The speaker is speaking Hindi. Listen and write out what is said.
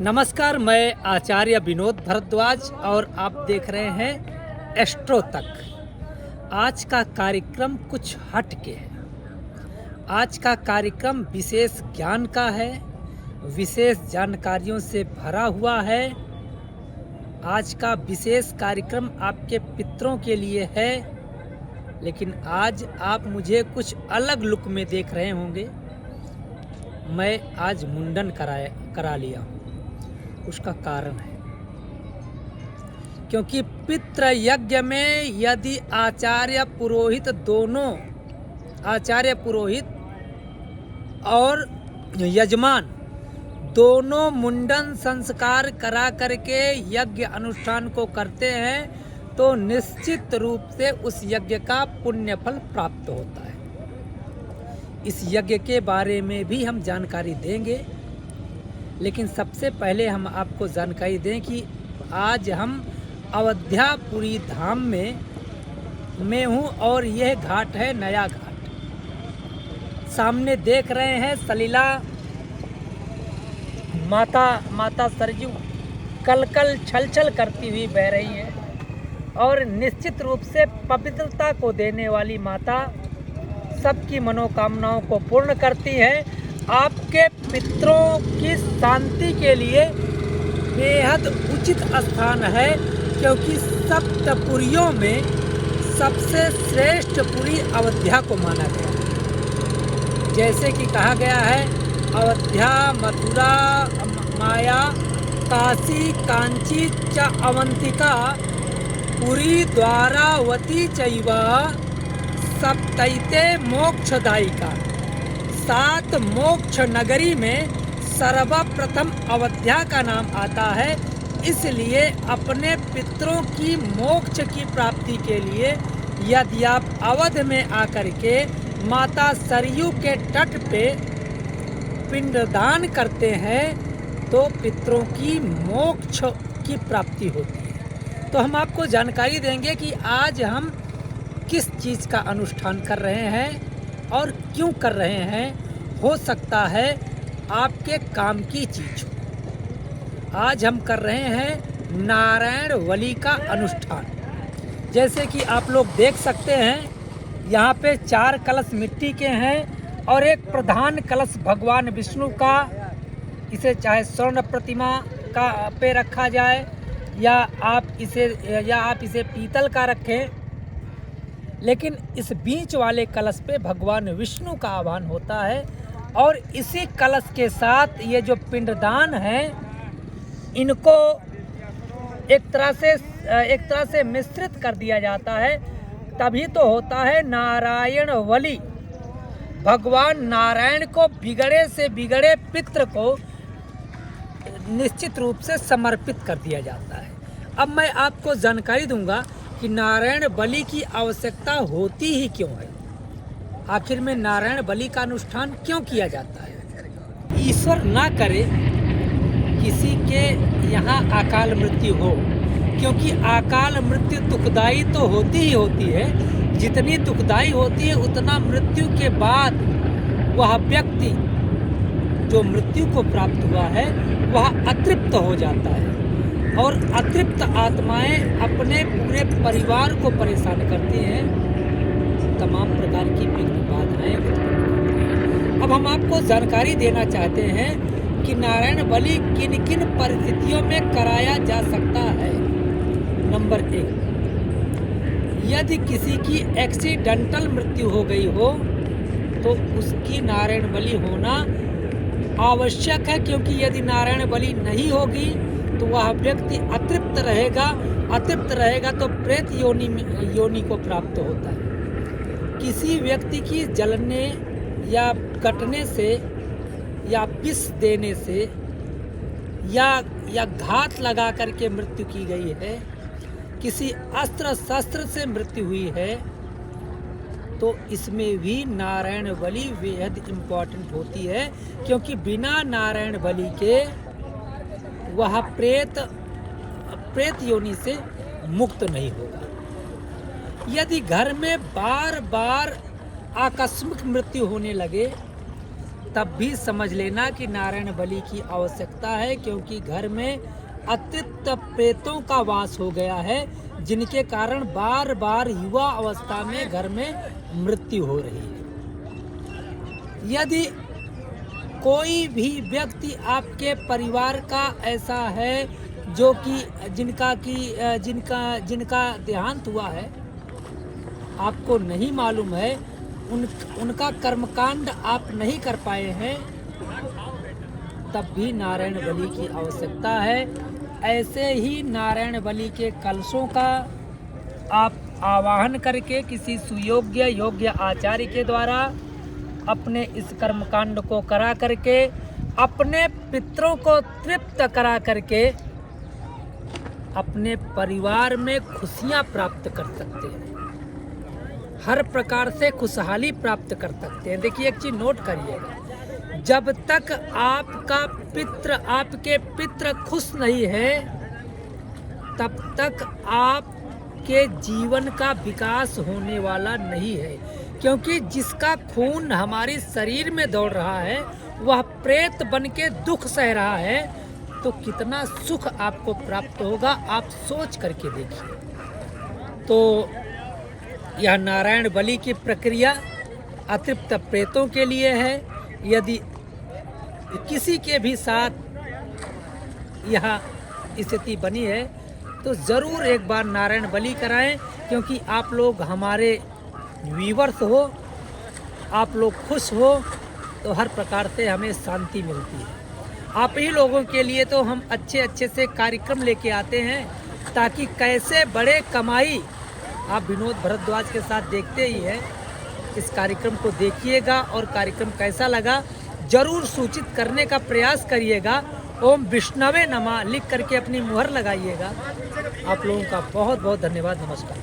नमस्कार, मैं आचार्य विनोद भारद्वाज और आप देख रहे हैं एस्ट्रो तक। आज का कार्यक्रम कुछ हट के है। आज का कार्यक्रम विशेष ज्ञान का है, विशेष जानकारियों से भरा हुआ है। आज का विशेष कार्यक्रम आपके पितरों के लिए है, लेकिन आज आप मुझे कुछ अलग लुक में देख रहे होंगे। मैं आज मुंडन करा लिया हूँ। उसका कारण है क्योंकि पितृ यज्ञ में यदि आचार्य पुरोहित और यजमान दोनों मुंडन संस्कार करा करके यज्ञ अनुष्ठान को करते हैं तो निश्चित रूप से उस यज्ञ का पुण्य फल प्राप्त होता है। इस यज्ञ के बारे में भी हम जानकारी देंगे, लेकिन सबसे पहले हम आपको जानकारी दें कि आज हम अयोध्यापुरी धाम में हूँ और यह घाट है नया घाट। सामने देख रहे हैं सलीला माता सरयू कलकल छलछल करती हुई बह रही है और निश्चित रूप से पवित्रता को देने वाली माता सबकी मनोकामनाओं को पूर्ण करती है। आपके पितरों की शांति के लिए बेहद उचित स्थान है, क्योंकि सप्तपुरियों में सबसे श्रेष्ठ पुरी अयोध्या को माना गया है। जैसे कि कहा गया है, अयोध्या मथुरा माया काशी कांची च अवंतिका पुरी द्वारावती चैव सप्तैते मोक्षदायिका। 7 मोक्ष नगरी में सर्वप्रथम अयोध्या का नाम आता है। इसलिए अपने पितरों की मोक्ष की प्राप्ति के लिए यदि आप अवध में आकर के माता सरयू के तट पे पिंडदान करते हैं तो पितरों की मोक्ष की प्राप्ति होती है। तो हम आपको जानकारी देंगे कि आज हम किस चीज़ का अनुष्ठान कर रहे हैं और क्यों कर रहे हैं। हो सकता है आपके काम की चीज़ हो। आज हम कर रहे हैं नारायण बलि का अनुष्ठान। जैसे कि आप लोग देख सकते हैं, यहाँ पे 4 कलश मिट्टी के हैं और एक प्रधान कलश भगवान विष्णु का। इसे चाहे स्वर्ण प्रतिमा का पे रखा जाए या आप इसे पीतल का रखें, लेकिन इस बीच वाले कलश पे भगवान विष्णु का आह्वान होता है और इसी कलश के साथ ये जो पिंडदान है इनको एक तरह से मिश्रित कर दिया जाता है। तभी तो होता है नारायण बलि। भगवान नारायण को बिगड़े से बिगड़े पितृ को निश्चित रूप से समर्पित कर दिया जाता है। अब मैं आपको जानकारी दूंगा कि नारायण बलि की आवश्यकता होती ही क्यों है। आखिर में नारायण बलि का अनुष्ठान क्यों किया जाता है। ईश्वर ना करे किसी के यहाँ अकाल मृत्यु हो, क्योंकि अकाल मृत्यु दुखदाई तो होती ही होती है। जितनी दुखदाई होती है उतना मृत्यु के बाद वह व्यक्ति जो मृत्यु को प्राप्त हुआ है वह अतृप्त हो जाता है और अतृप्त आत्माएं अपने पूरे परिवार को परेशान करती हैं, तमाम प्रकार की विघ्न बाधाएं उत्पन्न करती हैं। अब हम आपको जानकारी देना चाहते हैं कि नारायण बलि किन किन परिस्थितियों में कराया जा सकता है। नंबर 1, यदि किसी की एक्सीडेंटल मृत्यु हो गई हो तो उसकी नारायण बलि होना आवश्यक है, क्योंकि यदि नारायण बलि नहीं होगी तो वह व्यक्ति अतृप्त रहेगा तो प्रेत योनि को प्राप्त होता है। किसी व्यक्ति की जलने या कटने से या विष देने से या घात लगा करके मृत्यु की गई है, किसी अस्त्र शस्त्र से मृत्यु हुई है, तो इसमें भी नारायण बलि बेहद इम्पोर्टेंट होती है, क्योंकि बिना नारायण बलि के वह प्रेत योनि से मुक्त नहीं होगा। यदि घर में बार बार आकस्मिक मृत्यु होने लगे तब भी समझ लेना कि नारायण बलि की आवश्यकता है, क्योंकि घर में अतृप्त प्रेतों का वास हो गया है, जिनके कारण बार बार युवा अवस्था में घर में मृत्यु हो रही है। यदि कोई भी व्यक्ति आपके परिवार का ऐसा है जो कि जिनका देहांत हुआ है, आपको नहीं मालूम है, उनका कर्मकांड आप नहीं कर पाए हैं, तब भी नारायण बलि की आवश्यकता है। ऐसे ही नारायण बलि के कलशों का आप आवाहन करके किसी सुयोग्य योग्य आचार्य के द्वारा अपने इस कर्मकांड को करा करके अपने पितरों को तृप्त करा करके अपने परिवार में खुशियां प्राप्त कर सकते हैं, हर प्रकार से खुशहाली प्राप्त कर सकते हैं। देखिए, एक चीज नोट करिएगा, जब तक आपके पित्र खुश नहीं है, तब तक आपके जीवन का विकास होने वाला नहीं है, क्योंकि जिसका खून हमारे शरीर में दौड़ रहा है वह प्रेत बन के दुख सह रहा है, तो कितना सुख आपको प्राप्त होगा, आप सोच करके देखिए। तो यह नारायण बलि की प्रक्रिया अतृप्त प्रेतों के लिए है। यदि किसी के भी साथ यह स्थिति बनी है तो ज़रूर एक बार नारायण बलि कराएं, क्योंकि आप लोग हमारे व्यूवर्स हो, आप लोग खुश हो तो हर प्रकार से हमें शांति मिलती है। आप ही लोगों के लिए तो हम अच्छे से कार्यक्रम लेके आते हैं, ताकि कैसे बड़े कमाई, आप विनोद भरद्वाज के साथ देखते ही हैं। इस कार्यक्रम को देखिएगा और कार्यक्रम कैसा लगा जरूर सूचित करने का प्रयास करिएगा। ओम विष्णवे नमः लिख करके अपनी मुहर लगाइएगा। आप लोगों का बहुत बहुत धन्यवाद। नमस्कार।